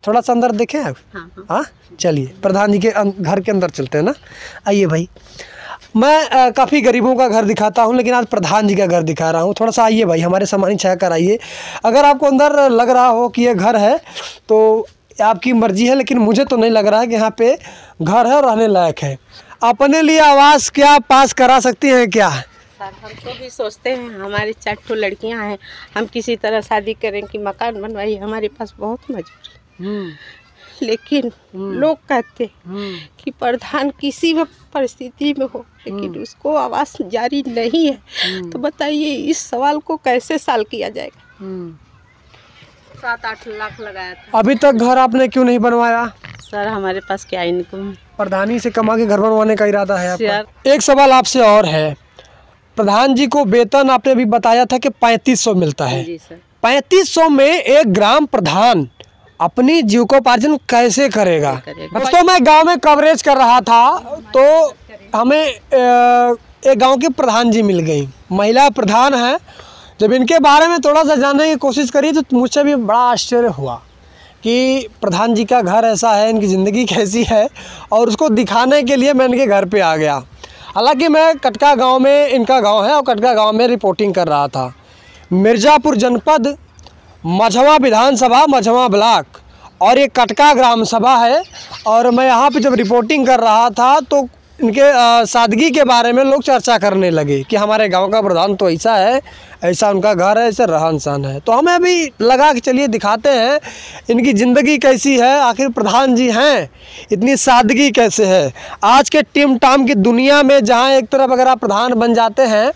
थोड़ा सा अंदर देखें आप। हाँ चलिए प्रधान जी के घर के अंदर चलते हैं ना। आइए भाई, मैं काफ़ी गरीबों का घर दिखाता हूँ, लेकिन आज प्रधान जी का घर दिखा रहा हूँ। थोड़ा सा आइए भाई, हमारे सम्मानित छायाकार आइए। अगर आपको अंदर लग रहा हो कि ये घर है तो आपकी मर्जी है, लेकिन मुझे तो नहीं लग रहा है कि यहाँ पे घर है और रहने लायक है। अपने लिए आवास क्या पास करा सकती हैं क्या? सर हम तो भी सोचते हैं, हमारी 4 ठो लड़कियां हैं, हम किसी तरह शादी करें कि मकान बनवाइए, हमारे पास बहुत मजबूरी। लेकिन लोग कहते कि प्रधान किसी भी परिस्थिति में हो, लेकिन उसको आवास जारी नहीं है। तो बताइए इस सवाल को कैसे साल किया जाएगा? 7-8 लाख लगाया था। अभी तक घर आपने क्यों नहीं बनवाया? सर हमारे पास क्या इनकम है? प्रधानी से कमा के घर बनवाने का इरादा है आपका? एक सवाल आपसे और है, प्रधान जी को वेतन आपने अभी बताया था कि 3500 मिलता है। जी सर। 3500 में एक ग्राम प्रधान अपनी जीविकोपार्जन कैसे करेगा? दोस्तों मैं गांव में कवरेज कर रहा था तो हमें एक गांव के प्रधान जी मिल गई, महिला प्रधान है। जब इनके बारे में थोड़ा सा जानने की कोशिश करी तो मुझसे भी बड़ा आश्चर्य हुआ कि प्रधान जी का घर ऐसा है, इनकी ज़िंदगी कैसी है, और उसको दिखाने के लिए मैं इनके घर पे आ गया। हालांकि मैं कटका गांव में, इनका गांव है, और कटका गांव में रिपोर्टिंग कर रहा था। मिर्ज़ापुर जनपद, मझवा विधानसभा, मझवा ब्लॉक, और ये कटका ग्राम सभा है। और मैं यहाँ पे जब रिपोर्टिंग कर रहा था तो इनके सादगी के बारे में लोग चर्चा करने लगे कि हमारे गांव का प्रधान तो ऐसा है, ऐसा उनका घर है, ऐसे रहन सहन है। तो हमें अभी लगा कि चलिए दिखाते हैं इनकी ज़िंदगी कैसी है, आखिर प्रधान जी हैं, इतनी सादगी कैसे है। आज के टिम टाम की दुनिया में जहाँ एक तरफ अगर आप प्रधान बन जाते हैं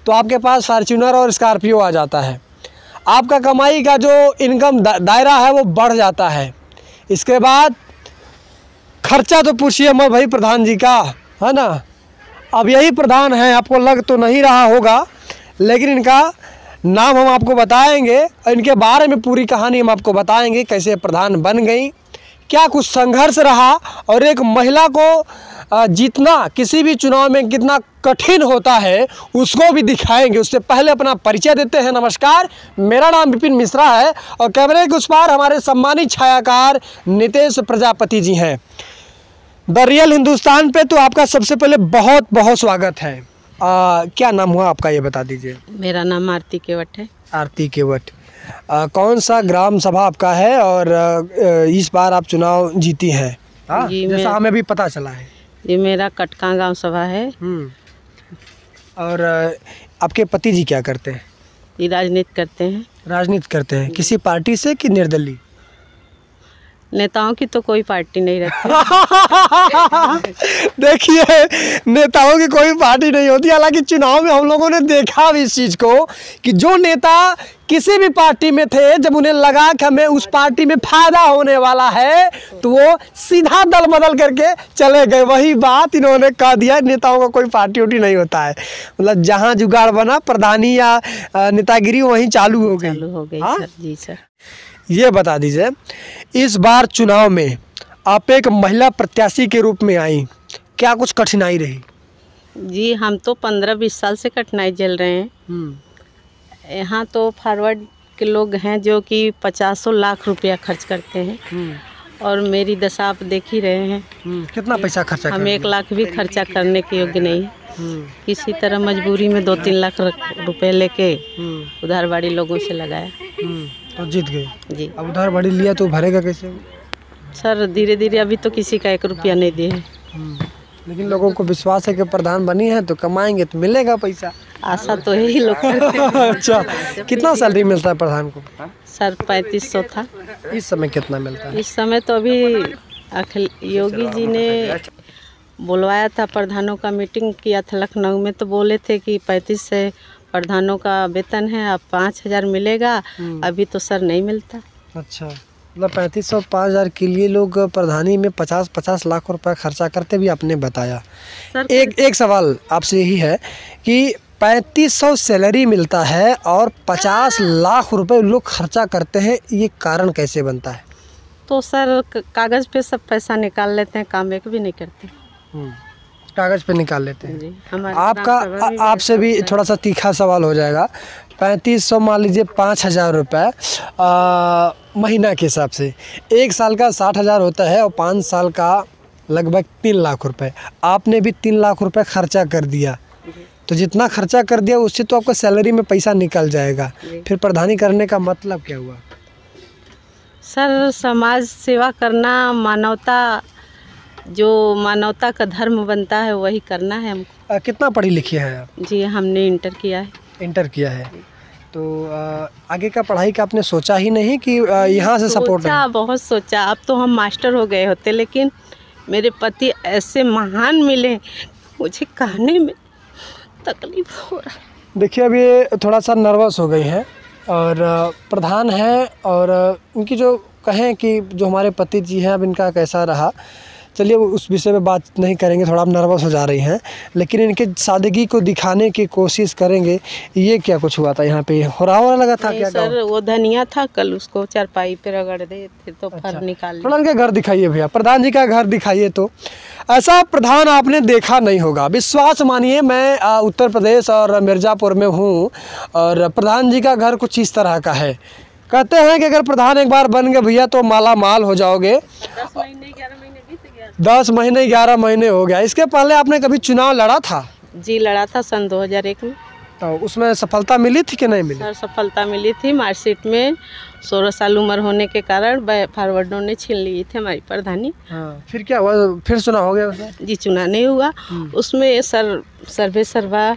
तो आपके पास फॉर्च्यूनर और स्कॉर्पियो आ जाता है, आपका कमाई का जो इनकम दायरा है वो बढ़ जाता है। इसके बाद खर्चा तो पूछिए मत भाई प्रधान जी का, है ना। अब यही प्रधान है, आपको लग तो नहीं रहा होगा, लेकिन इनका नाम हम आपको बताएंगे, इनके बारे में पूरी कहानी हम आपको बताएंगे, कैसे प्रधान बन गई, क्या कुछ संघर्ष रहा, और एक महिला को जीतना किसी भी चुनाव में कितना कठिन होता है उसको भी दिखाएंगे। उससे पहले अपना परिचय देते हैं। नमस्कार, मेरा नाम विपिन मिश्रा है और कैमरे के उस पार हमारे सम्मानित छायाकार नितेश प्रजापति जी हैं। द रियल हिंदुस्तान पे तो आपका सबसे पहले बहुत बहुत स्वागत है। क्या नाम हुआ आपका, ये बता दीजिए। मेरा नाम आरती केवट है। आरती केवट। कौन सा ग्राम सभा आपका है और इस बार आप चुनाव जीती हैं? जैसा हमें भी पता चला है। ये मेरा कटका गांव सभा है। और आपके पति जी क्या करते हैं? ये राजनीति करते हैं। राजनीति करते हैं, किसी पार्टी से कि निर्दलीय? नेताओं की तो कोई पार्टी नहीं रहती। देखिए, नेताओं की कोई पार्टी नहीं होती। हालांकि चुनाव में हम लोगों ने देखा भी इस चीज़ को कि जो नेता किसी भी पार्टी में थे, जब उन्हें लगा कि हमें उस पार्टी में फायदा होने वाला है तो वो सीधा दल बदल करके चले गए। वही बात इन्होंने कह दिया, नेताओं का कोई पार्टी उटी नहीं होता है। मतलब जहाँ जुगाड़ बना प्रधानी या नेतागिरी वहीं चालू हो गई। सर जी सर। ये बता दीजिए, इस बार चुनाव में आप एक महिला प्रत्याशी के रूप में आई, क्या कुछ कठिनाई रही? जी हम तो 15-20 साल से कठिनाई झेल रहे हैं। यहाँ तो फॉरवर्ड के लोग हैं जो कि 50 लाख रुपया खर्च करते हैं, और मेरी दशा आप देख ही रहे हैं। कितना पैसा खर्चा? हम 1 लाख भी खर्चा करने के योग्य नहीं। किसी तरह मजबूरी में 2-3 लाख रुपए लेके उधारबाड़ी लोगों से लगाया तो जीत गए जी। अब उधारबाड़ी लिया तो भरेगा कैसे? सर धीरे धीरे, अभी तो किसी का 1 रुपया नहीं दिए। लेकिन लोगों को विश्वास है कि प्रधान बनी है तो कमाएंगे तो मिलेगा पैसा। आशा तो यही लोग करते हैं। अच्छा, कितना सैलरी मिलता है प्रधान को? सर 3500 था। इस समय कितना मिलता है? इस समय तो अभी योगी जी ने बुलवाया था, प्रधानों का मीटिंग किया था लखनऊ में, तो बोले थे कि 35 से प्रधानों का वेतन है, अब 5000 मिलेगा। अभी तो सर नहीं मिलता। अच्छा, मतलब 3500 5000 के लिए लोग प्रधानी में 50-50 लाख रुपए खर्चा करते भी आपने बताया। एक सवाल आपसे यही है कि 3500 सैलरी मिलता है और 50 लाख रुपए लोग खर्चा करते हैं, ये कारण कैसे बनता है? तो सर कागज़ पे सब पैसा निकाल लेते हैं, काम एक भी नहीं करते। कागज़ पे निकाल लेते हैं। जी, हमारे आपका ग्राम सभा में आपसे भी थोड़ा सा तीखा सवाल हो जाएगा। 3500 मान लीजिए 5000 रुपये महीना के हिसाब से, 1 साल का 60,000 होता है और 5 साल का लगभग 3 लाख रुपए। आपने भी 3 लाख रुपए खर्चा कर दिया, तो जितना खर्चा कर दिया उससे तो आपका सैलरी में पैसा निकल जाएगा। फिर प्रधानी करने का मतलब क्या हुआ? सर, समाज सेवा करना, मानवता का धर्म बनता है वही करना है हमको। कितना पढ़ी लिखी है आप? जी, हमने इंटर किया है। इंटर किया है, तो आगे का पढ़ाई का आपने सोचा ही नहीं कि यहाँ से सपोर्ट? सोचा, बहुत सोचा। अब तो हम मास्टर हो गए होते, लेकिन मेरे पति ऐसे महान मिले, मुझे कहने में तकलीफ हो रहा है। देखिए, अब ये थोड़ा सा नर्वस हो गई हैं और प्रधान है, और उनकी जो कहें कि जो हमारे पति जी हैं, अब इनका कैसा रहा, चलिए उस विषय में बात नहीं करेंगे, थोड़ा आप नर्वस हो जा रही हैं, लेकिन इनके सादगी को दिखाने की कोशिश करेंगे। ये क्या कुछ हुआ था यहाँ पे? हो रहा लगा था क्या? सर, वो धनिया था, कल उसको चारपाई पे रगड़ दे थे तो फर निकाल लिया। थोड़ा इनका घर दिखाइए भैया, प्रधान जी का घर दिखाइए। तो ऐसा प्रधान आपने देखा नहीं होगा, विश्वास मानिए। मैं उत्तर प्रदेश और मिर्ज़ापुर में हूँ, और प्रधान जी का घर कुछ इस तरह का है। कहते हैं कि अगर प्रधान एक बार बन गए भैया तो माला माल हो जाओगे। 10 महीने 11 महीने बीत गया। 10 महीने 11 महीने हो गया। इसके पहले आपने कभी चुनाव लड़ा था? जी, लड़ा था सन 2001 में। तो उसमें सफलता मिली थी कि नहीं मिली? सर, सफलता मिली थी। मार्कशीट में 16 साल उम्र होने के कारण फॉरवर्डों ने छीन ली थी हमारी प्रधानी। हाँ, फिर क्या हुआ? फिर चुनाव हो गया उसमें? जी, चुनाव नहीं हुआ। उसमें सर्वा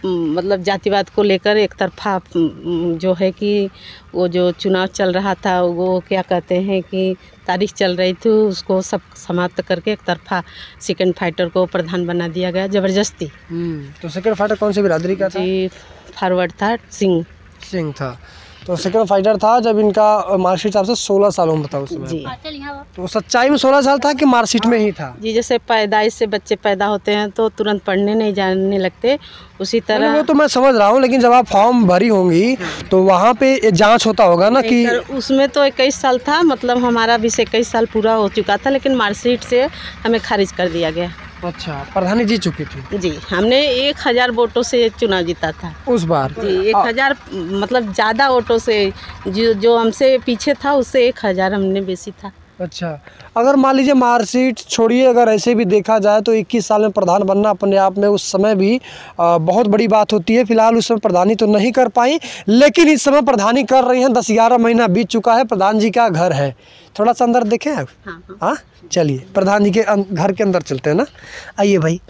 मतलब जातिवाद को लेकर एक तरफा जो है कि वो जो चुनाव चल रहा था, वो क्या कहते हैं कि तारीख चल रही थी, उसको सब समाप्त करके एक तरफा सेकंड फाइटर को प्रधान बना दिया गया ज़बरदस्ती। तो सेकंड फाइटर कौन सी बिरादरी का था? जी, फॉरवर्ड था, सिंह था। तो सेकंड फाइटर था जब इनका मार्कशीट हिसाब से 16 साल उम्र था उसमें। जी। तो सच्चाई में 16 साल था कि मार्कशीट में ही था? जी, जैसे पैदाइश से बच्चे पैदा होते हैं तो तुरंत पढ़ने नहीं जाने लगते, उसी तरह। वो तो मैं समझ रहा हूँ, लेकिन जब आप फॉर्म भरी होंगी तो वहाँ पे जांच होता होगा ना कि? उसमें तो 21 साल था, मतलब हमारा 21 साल पूरा हो चुका था, लेकिन मार्कशीट से हमें खारिज कर दिया गया। अच्छा, प्रधानी जीत चुकी थी? जी, हमने 1000 वोटों से चुनाव जीता था उस बार। जी, 1000 मतलब ज़्यादा वोटों से। जो हमसे पीछे था उससे 1000 हमने बेसी था। अच्छा, अगर मान लीजिए मार्कशीट छोड़िए, अगर ऐसे भी देखा जाए तो 21 साल में प्रधान बनना अपने आप में उस समय भी बहुत बड़ी बात होती है। फिलहाल उस समय प्रधानी तो नहीं कर पाई, लेकिन इस समय प्रधानी कर रही हैं। 10-11 महीना बीत चुका है, प्रधान जी का घर है। थोड़ा सा अंदर देखें आप। हाँ, चलिए प्रधान जी के घर के अंदर चलते हैं ना। आइए भाई,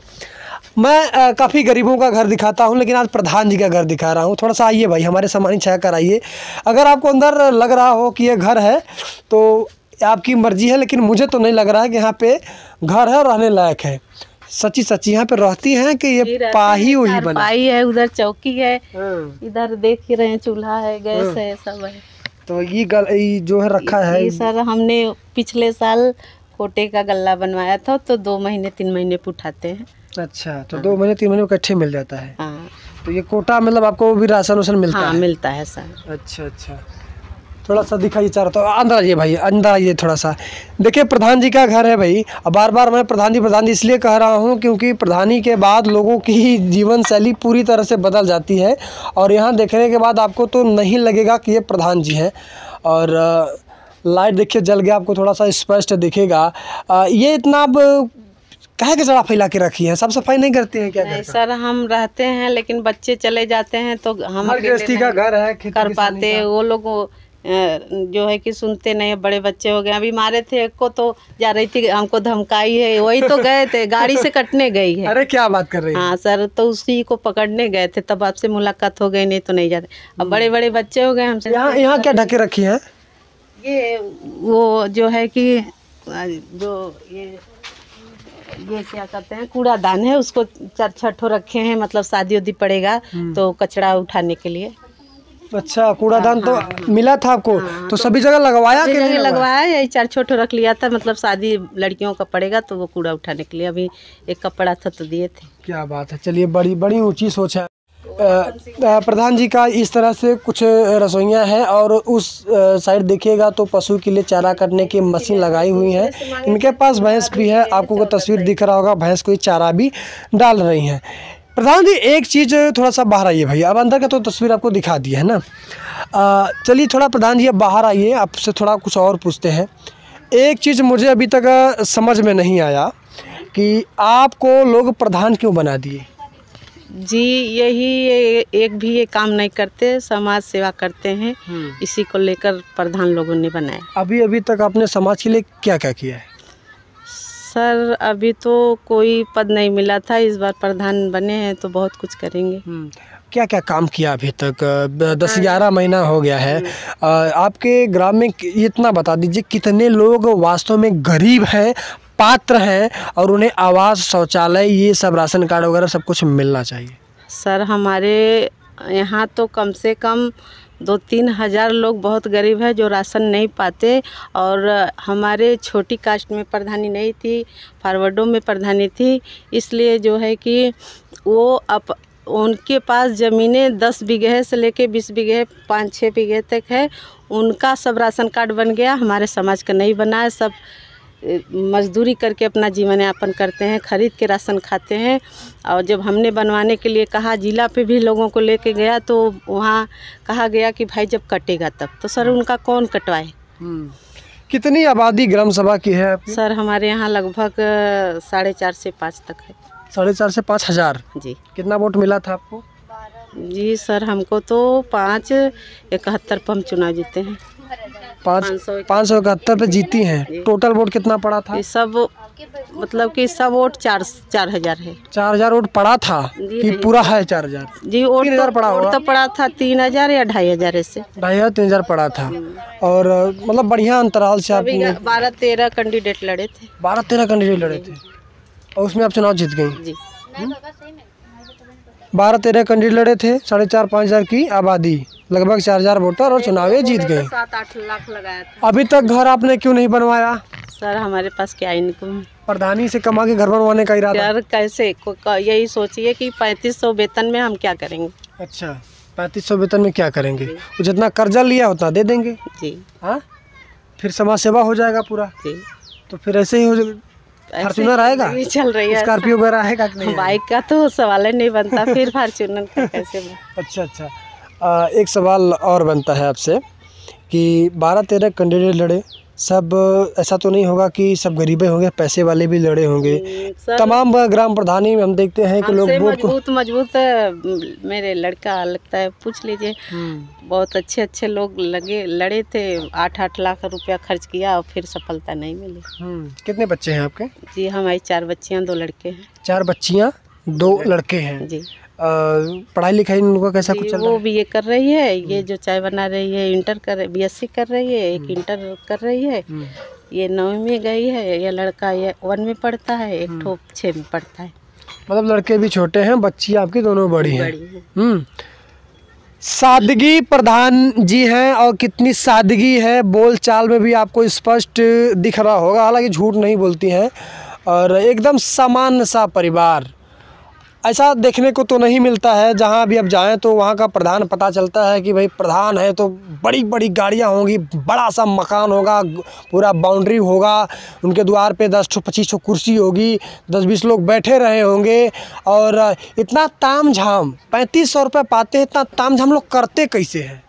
मैं काफ़ी गरीबों का घर दिखाता हूँ, लेकिन आज प्रधान जी का घर दिखा रहा हूँ। थोड़ा सा आइए भाई, हमारे सामान्य छाया कर आइए। अगर आपको अंदर लग रहा हो कि ये घर है तो आपकी मर्जी है, लेकिन मुझे तो नहीं लग रहा है कि यहाँ पे घर है और रहने लायक है। सच्ची सच्ची यहाँ पे रहती हैं कि ये पाही वही बना? पाही है, उधर चौकी है, इधर देख ही रहे हैं, चूल्हा है, गैस है, सब है। तो ये जो है रखा है? ये सर, हमने पिछले साल कोटे का गल्ला बनवाया था, तो 2 महीने 3 महीने पे उठाते हैं। अच्छा, तो 2 महीने 3 महीने इकट्ठे मिल जाता है? हाँ। तो ये कोटा मतलब आपको भी राशन मिलता है? हाँ, मिलता है सर। अच्छा, थोड़ा सा दिखाइए चारों। तो अंदर आइए भाई, अंदर आइए थोड़ा सा। देखिए, प्रधान जी का घर है भाई। अब बार बार मैं प्रधान जी इसलिए कह रहा हूँ क्योंकि प्रधानी के बाद लोगों की जीवन शैली पूरी तरह से बदल जाती है, और यहाँ देखने के बाद आपको तो नहीं लगेगा कि ये प्रधान जी हैं। और लाइट देखिए जल गया, आपको थोड़ा सा स्पष्ट दिखेगा। ये इतना अब काहे के जरा फैला के रखी है? सब सफाई नहीं करते हैं क्या? नहीं सर, हम रहते हैं, लेकिन बच्चे चले जाते हैं तो हम गृहस्थी का घर है, कर पाते। वो लोग जो है कि सुनते नहीं, बड़े बच्चे हो गए। अभी मारे थे एक को, तो जा रही थी, हमको धमकाई है, वही तो गए थे, गाड़ी से कटने गई है। अरे क्या बात कर रही है? हाँ सर, तो उसी को पकड़ने गए थे, तब आपसे मुलाकात हो गई, नहीं तो नहीं जाते। अब बड़े बड़े बच्चे हो गए हमसे। यहाँ क्या ढके रखी है? ये वो जो है कि जो ये क्या कहते हैं, कूड़ादान है, उसको 4-6 रखे हैं, मतलब शादी उदी पड़ेगा तो कचरा उठाने के लिए। अच्छा, कूड़ादान तो मिला था आपको? तो सभी जगह लगवाया कि नहीं लगवाया? यही 4 रख लिया था, मतलब शादी लड़कियों का पड़ेगा तो वो कूड़ा उठाने के लिए। अभी एक कपड़ा था तो दिए थे। क्या बात है, चलिए बड़ी ऊंची सोच है। प्रधान जी का इस तरह से कुछ रसोइयाँ हैं और उस साइड देखिएगा तो पशु के लिए चारा काटने की मशीन लगाई हुई है। इनके पास भैंस भी है, आपको वो तस्वीर दिख रहा होगा, भैंस को चारा भी डाल रही हैं। प्रधान जी एक चीज़ थोड़ा सा बाहर आइए भैया, अब अंदर का तो तस्वीर आपको दिखा दी है ना। चलिए थोड़ा प्रधान जी अब बाहर आइए, आपसे थोड़ा कुछ और पूछते हैं। एक चीज़ मुझे अभी तक समझ में नहीं आया कि आपको लोग प्रधान क्यों बना दिए? जी यही एक भी ये काम नहीं करते, समाज सेवा करते हैं, इसी को लेकर प्रधान लोगों ने बनाया। अभी तक आपने समाज के लिए क्या क्या किया है? सर अभी तो कोई पद नहीं मिला था, इस बार प्रधान बने हैं तो बहुत कुछ करेंगे। क्या क्या काम किया अभी तक? 10-11 महीना हो गया है। आपके ग्राम में इतना बता दीजिए कितने लोग वास्तव में गरीब हैं, पात्र हैं और उन्हें आवास, शौचालय, ये सब राशन कार्ड वगैरह सब कुछ मिलना चाहिए? सर हमारे यहाँ तो कम से कम 2-3 हज़ार लोग बहुत गरीब है जो राशन नहीं पाते। और हमारे छोटी कास्ट में प्रधानी नहीं थी, फॉरवर्डों में प्रधानी थी, इसलिए जो है कि वो उनके पास ज़मीनें 10 बीघे से लेके 20 बीघे 5-6 बीघे तक है, उनका सब राशन कार्ड बन गया। हमारे समाज का नहीं बना है, सब मजदूरी करके अपना जीवन यापन करते हैं, खरीद के राशन खाते हैं। और जब हमने बनवाने के लिए कहा, जिला पे भी लोगों को लेके गया तो वहाँ कहा गया कि भाई जब कटेगा तब। तो सर उनका कौन कटवाए? कितनी आबादी ग्राम सभा की है आपकी? सर हमारे यहाँ लगभग 4.5 से 5 तक है। 4.5 से 5 हज़ार? जी। कितना वोट मिला था आपको? जी सर हमको तो 571 पर हम चुनाव जीते हैं। 571 पे जीती हैं। टोटल वोट कितना पड़ा था? सब मतलब कि सब वोट 4,000 है। 4,000 वोट पड़ा था कि पूरा है 4,000? जी वोट 3,000 पड़ा होगा। तो पड़ा था 3,000 या 2,500 ऐसे। 2,500-3,000 पड़ा था। और मतलब बढ़िया अंतराल से आपने 12-13 कैंडिडेट लड़े थे। 12-13 कैंडिडेट लड़े थे और उसमें आप चुनाव जीत गई? जी। 12-13 कैंडिडेट लड़े थे, 4,500-5 हज़ार की आबादी, लगभग 4,000 वोटर और चुनाव जीत गए। 7-8 लाख लगाया था। अभी तक घर आपने क्यों नहीं बनवाया? सर हमारे पास क्या इनकम? प्रधानी से कमा के घर बनवाने का इरादा? यार कैसे, यही सोचिए कि 3500 वेतन में हम क्या करेंगे। अच्छा 3500 वेतन में क्या करेंगे? वो जितना कर्जा लिया उतना दे देंगे। जी हाँ, फिर समाज सेवा हो जाएगा पूरा। जी तो फिर ऐसे ही हो जाएगा। फॉर्च्यूनर आएगा? चल रही है। स्कॉर्पियो वगैरह आएगा? बाइक का तो सवाल ही नहीं बनता, फिर फॉर्च्यूनर का कैसे? अच्छा एक सवाल और बनता है आपसे कि 12-13 कैंडिडेट लड़े, सब ऐसा तो नहीं होगा कि सब गरीबे होंगे, पैसे वाले भी लड़े होंगे? तमाम ग्राम प्रधानी में हम देखते हैं कि लोग मजबूत मेरे लड़का लगता है, पूछ लीजिए, बहुत अच्छे लोग लड़े थे। 8-8 लाख रुपया खर्च किया और फिर सफलता नहीं मिली। कितने बच्चे हैं आपके? जी हमारी 4 बच्चियाँ 2 लड़के हैं। 4 बच्चियाँ 2 लड़के हैं। जी पढ़ाई लिखाई उनका कैसा कुछ चल रहा है? वो BA कर रही है, ये जो चाय बना रही है इंटर कर BSc कर रही है, एक इंटर कर रही है, ये 9वीं में गई है, ये लड़का ये 1 में पढ़ता है, एक ठो 6 में पढ़ता है। मतलब लड़के भी छोटे हैं, बच्ची आपकी दोनों बड़ी हैं। सादगी प्रधान जी हैं और कितनी सादगी है, बोल चाल में भी आपको स्पष्ट दिख रहा होगा, हालांकि झूठ नहीं बोलती हैं और एकदम सामान्य सा परिवार। ऐसा देखने को तो नहीं मिलता है, जहाँ भी अब जाएं तो वहाँ का प्रधान पता चलता है कि भाई प्रधान है तो बड़ी बड़ी गाड़ियाँ होंगी, बड़ा सा मकान होगा, पूरा बाउंड्री होगा, उनके द्वार पे 10-25 कुर्सी होगी, 10-20 लोग बैठे रहे होंगे और इतना ताम झाम 3500 रुपये पाते हैं, इतना ताम झाम लोग करते कैसे हैं?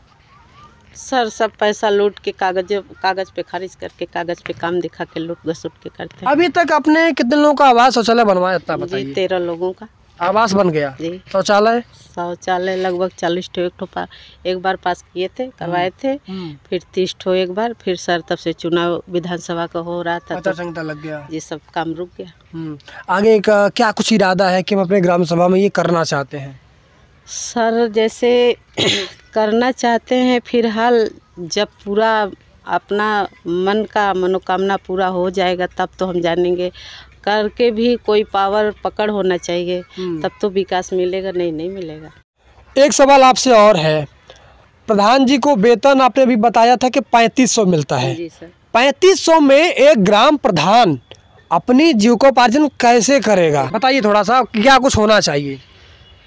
सर सब पैसा लूट के कागज पे खारिज करके कागज पे काम दिखा के लूट घसूट के करते हैं। अभी तक आपने कितने लोगों का आवास शौचालय बनवाया इतना बताइए? 13 लोगों का आवास बन गया जी। शौचालय लगभग 40 ठो एक बार पास किए थे, करवाए थे, फिर 30 ठो एक बार, फिर सर तब से चुनाव विधानसभा का हो रहा था तो लग गया, ये सब काम रुक गया। आगे का क्या कुछ इरादा है कि हम अपने ग्राम सभा में ये करना चाहते हैं? सर जैसे करना चाहते हैं, फिलहाल जब पूरा अपना मन का मनोकामना पूरा हो जाएगा तब तो हम जानेंगे। करके भी कोई पावर पकड़ होना चाहिए, तब तो विकास मिलेगा, नहीं मिलेगा। एक सवाल आपसे और है, प्रधान जी को वेतन आपने भी बताया था कि 3500 मिलता है। जी सर। 3500 में एक ग्राम प्रधान अपनी जीविकोपार्जन कैसे करेगा? बताइए थोड़ा सा, क्या कुछ होना चाहिए?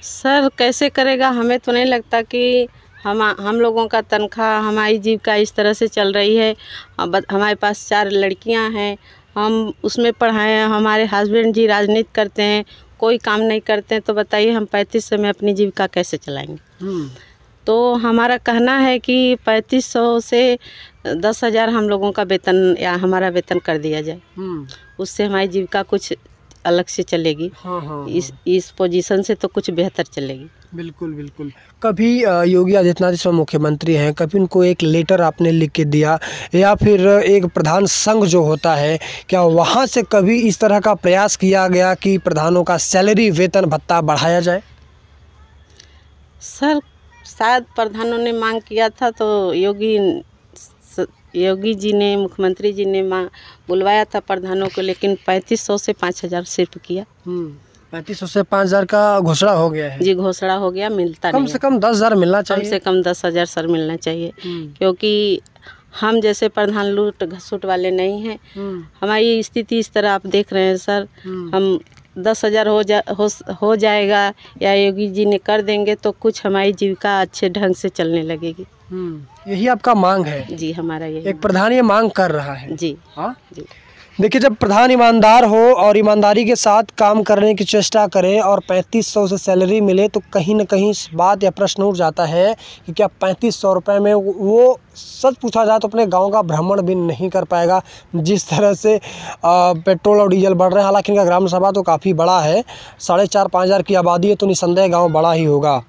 सर कैसे करेगा, हमें तो नहीं लगता कि हम लोगों का तनख्वाह, हमारी जीविका इस तरह से चल रही है। हमारे पास 4 लड़कियां हैं, हम उसमें पढ़ाए हैं। हमारे हस्बैंड जी राजनीति करते हैं, कोई काम नहीं करते हैं, तो बताइए हम 3500 में अपनी जीविका कैसे चलाएंगे। तो हमारा कहना है कि 3500 से 10,000 हम लोगों का वेतन या हमारा वेतन कर दिया जाए, उससे हमारी जीविका कुछ अलग से चलेगी। हाँ। इस पोजीशन से तो कुछ बेहतर चलेगी। बिल्कुल बिल्कुल। कभी योगी आदित्यनाथ इस मुख्यमंत्री हैं, कभी उनको एक लेटर आपने लिख के दिया या फिर एक प्रधान संघ जो होता है, क्या वहाँ से कभी इस तरह का प्रयास किया गया कि प्रधानों का सैलरी, वेतन, भत्ता बढ़ाया जाए? सर शायद प्रधानों ने मांग किया था, तो योगी जी ने, मुख्यमंत्री जी ने बुलवाया था प्रधानों को, लेकिन 3500 से 5000 सिर्फ किया। 3500 से 5000 का घोषणा हो गया है जी, घोषणा हो गया, मिलता कम नहीं से कम 10,000 मिलना चाहिए। कम से कम 10,000 सर मिलना चाहिए, क्योंकि हम जैसे प्रधान लूट घसूट वाले नहीं हैं। हमारी स्थिति इस तरह आप देख रहे हैं सर, हम 10,000 हो जाएगा या योगी जी ने कर देंगे तो कुछ हमारी जीविका अच्छे ढंग से चलने लगेगी। यही आपका मांग है? जी, हमारा यही एक प्रधान ये मांग कर रहा है। जी हाँ जी। देखिए, जब प्रधान ईमानदार हो और ईमानदारी के साथ काम करने की चेष्टा करे और 3500 से सैलरी मिले, तो कहीं ना कहीं इस बात या प्रश्न उठ जाता है कि क्या 3500 रुपये में वो सच पूछा जाए तो अपने गांव का भ्रमण भी नहीं कर पाएगा। जिस तरह से पेट्रोल और डीजल बढ़ रहे हैं, हालांकि इनका ग्राम सभा तो काफ़ी बड़ा है, 4,500-5 हज़ार की आबादी है, तो निसंदेह गाँव बड़ा ही होगा।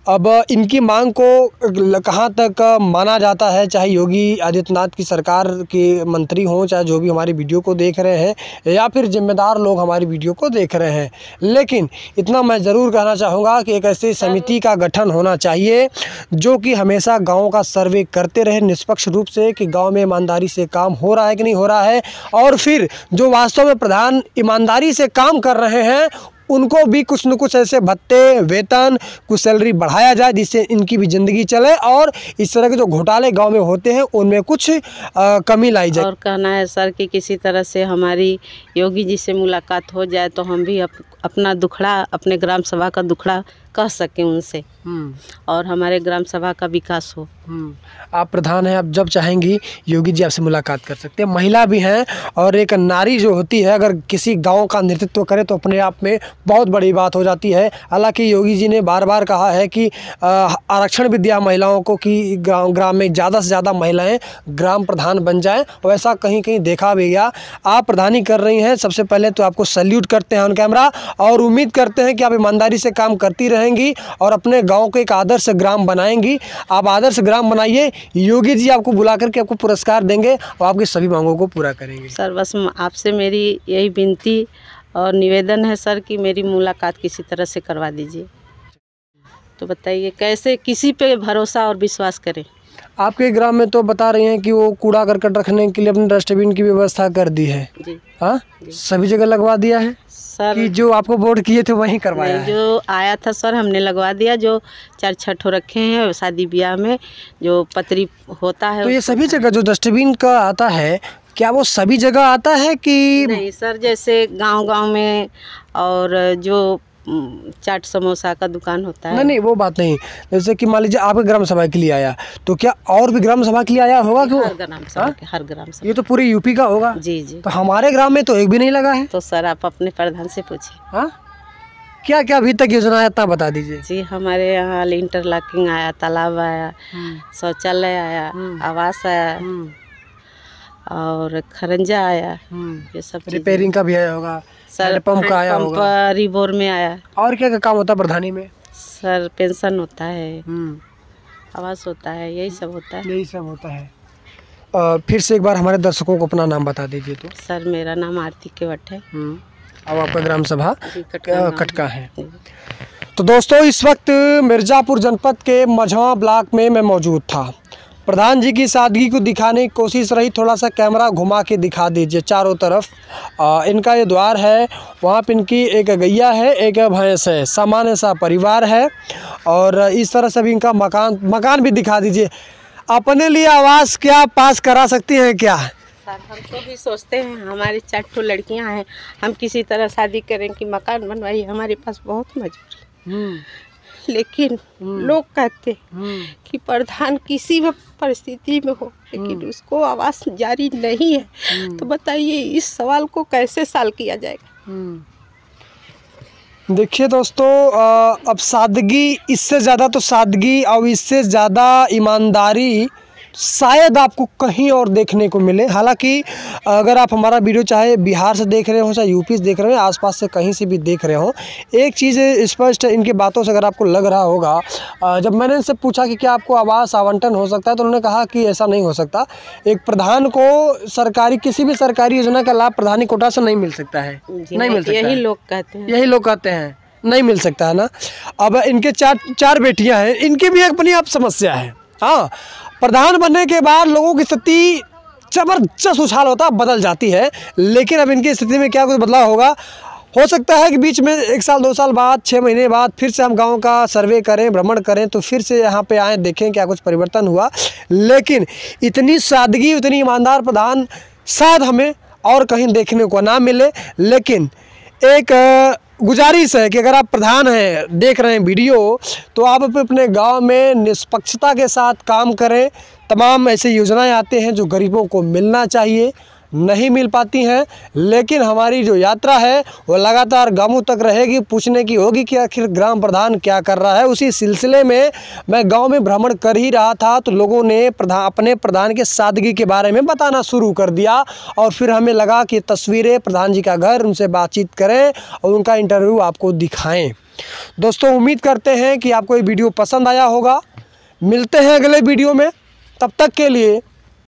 अब इनकी मांग को कहाँ तक माना जाता है, चाहे योगी आदित्यनाथ की सरकार के मंत्री हों, चाहे जो भी हमारी वीडियो को देख रहे हैं या फिर जिम्मेदार लोग हमारी वीडियो को देख रहे हैं, लेकिन इतना मैं ज़रूर कहना चाहूँगा कि एक ऐसी समिति का गठन होना चाहिए जो कि हमेशा गाँव का सर्वे करते रहे निष्पक्ष रूप से कि गाँव में ईमानदारी से काम हो रहा है कि नहीं हो रहा है, और फिर जो वास्तव में प्रधान ईमानदारी से काम कर रहे हैं उनको भी कुछ न कुछ ऐसे भत्ते, वेतन, कुछ सैलरी बढ़ाया जाए जिससे इनकी भी ज़िंदगी चले और इस तरह के जो घोटाले गांव में होते हैं उनमें कुछ कमी लाई जाए। और कहना है सर कि किसी तरह से हमारी योगी जी से मुलाकात हो जाए तो हम भी अपना दुखड़ा, अपने ग्राम सभा का दुखड़ा कह सकें उनसे और हमारे ग्राम सभा का विकास हो। आप प्रधान हैं, आप जब चाहेंगी योगी जी आपसे मुलाकात कर सकते हैं। महिला भी हैं और एक नारी जो होती है अगर किसी गांव का नेतृत्व करे तो अपने आप में बहुत बड़ी बात हो जाती है। हालांकि योगी जी ने बार बार कहा है कि आरक्षण भी दिया महिलाओं को कि ग्राम में ज़्यादा से ज़्यादा महिलाएं ग्राम प्रधान बन जाएं, वैसा कहीं कहीं देखा भी गया। आप प्रधानी कर रही हैं, सबसे पहले तो आपको सैल्यूट करते हैं ऑन कैमरा और उम्मीद करते हैं कि आप ईमानदारी से काम करती रहेंगी और अपने गाँव को एक आदर्श ग्राम बनाएंगी। आप आदर्श ग्राम बनाइए, योगी जी आपको बुला करके आपको पुरस्कार देंगे और आपकी सभी मांगों को पूरा करेंगे। सर बस आपसे मेरी यही विनती और निवेदन है सर कि मेरी मुलाकात किसी तरह से करवा दीजिए। तो बताइए कैसे किसी पे भरोसा और विश्वास करें। आपके ग्राम में तो बता रही हैं कि वो कूड़ा करकट रखने के लिए अपने डस्टबिन की व्यवस्था कर दी है जी। हाँ, सभी जगह लगवा दिया है सर कि जो आपको वोट किए थे वहीं करवाया है? जो आया था सर हमने लगवा दिया, जो 4-6 रखे हैं शादी ब्याह में जो पतरी होता है। तो ये सभी जगह जो डस्टबिन का आता है, क्या वो सभी जगह आता है कि नहीं सर, जैसे गांव-गांव में और जो चाट समोसा का दुकान होता है। नहीं वो बात नहीं, जैसे कि मान लीजिए आपके ग्राम सभा के लिए आया तो क्या और भी ग्राम सभा के लिए आया होगा? हर ग्राम सभा के, हर ग्राम सभा। ये तो पूरी यूपी का होगा। जी जी। तो हमारे ग्राम में तो एक भी नहीं लगा है। तो सर आप अपने प्रधान से पूछिए। हाँ, क्या क्या अभी तक योजना है इतना बता दीजिए। जी, हमारे यहाँ इंटरलॉकिंग आया, तालाब आया, शौचालय आया, आवास आया और खरंजा आया, ये सब रिपेयरिंग का भी आया होगा, सर पंप का आया होगा, रिबोर में आया। और क्या क्या काम होता है प्रधानी में? सर पेंशन होता है, आवास होता है, यही सब होता है। यही सब होता है। फिर से एक बार हमारे दर्शकों को अपना नाम बता दीजिए। तो सर मेरा नाम आरती केवट है। अब आपका ग्राम सभा कटका है। तो दोस्तों इस वक्त मिर्ज़ापुर जनपद के मझवा ब्लॉक में मैं मौजूद था। प्रधान जी की सादगी को दिखाने की कोशिश रही, थोड़ा सा कैमरा घुमा के दिखा दीजिए चारों तरफ। इनका ये द्वार है, वहाँ पे इनकी एक गैया है, एक भैंस है, सामान्य सा परिवार है और इस तरह से भी इनका मकान भी दिखा दीजिए। अपने लिए आवास क्या पास करा सकती हैं क्या? सर हम तो भी सोचते हैं, हमारी 4 लड़कियां हैं, हम किसी तरह शादी करें कि मकान बनवाइए, हमारे पास बहुत मजबूरी। लेकिन लोग कहते कि प्रधान किसी भी परिस्थिति में हो लेकिन उसको आवास जारी नहीं है। तो बताइए इस सवाल को कैसे सॉल्व किया जाएगा? देखिए दोस्तों, अब सादगी, इससे ज़्यादा तो सादगी और इससे ज़्यादा ईमानदारी शायद आपको कहीं और देखने को मिले। हालांकि अगर आप हमारा वीडियो चाहे बिहार से देख रहे हो, चाहे यूपी से देख रहे हो, आसपास से कहीं से भी देख रहे हो, एक चीज़ स्पष्ट इनकी बातों से अगर आपको लग रहा होगा, जब मैंने इनसे पूछा कि क्या आपको आवास आवंटन हो सकता है, तो उन्होंने कहा कि ऐसा नहीं हो सकता। एक प्रधान को सरकारी, किसी भी सरकारी योजना का लाभ प्रधानी कोटा से नहीं मिल सकता है, नहीं मिल सकता। यही लोग कहते हैं, यही लोग कहते हैं, नहीं मिल सकता है ना। अब इनके चार बेटियाँ हैं, इनकी भी अपनी आप समस्या है। हाँ, प्रधान बनने के बाद लोगों की स्थिति जबरदस्त उछाल होता है, बदल जाती है। लेकिन अब इनकी स्थिति में क्या कुछ बदलाव होगा, हो सकता है कि बीच में 1 साल 2 साल बाद, 6 महीने बाद फिर से हम गांव का सर्वे करें, भ्रमण करें, तो फिर से यहाँ पे आएँ, देखें क्या कुछ परिवर्तन हुआ। लेकिन इतनी सादगी, इतनी ईमानदार प्रधान शायद हमें और कहीं देखने को ना मिले। लेकिन एक गुजारिश है कि अगर आप प्रधान हैं, देख रहे हैं वीडियो, तो आप अपने गांव में निष्पक्षता के साथ काम करें। तमाम ऐसे योजनाएं आते हैं जो गरीबों को मिलना चाहिए, नहीं मिल पाती हैं। लेकिन हमारी जो यात्रा है वो लगातार गांवों तक रहेगी, पूछने की होगी कि आखिर ग्राम प्रधान क्या कर रहा है। उसी सिलसिले में मैं गांव में भ्रमण कर ही रहा था, तो लोगों ने अपने प्रधान के सादगी के बारे में बताना शुरू कर दिया। और फिर हमें लगा कि तस्वीरें प्रधान जी का घर, उनसे बातचीत करें और उनका इंटरव्यू आपको दिखाएं। दोस्तों, उम्मीद करते हैं कि आपको ये वीडियो पसंद आया होगा। मिलते हैं अगले वीडियो में, तब तक के लिए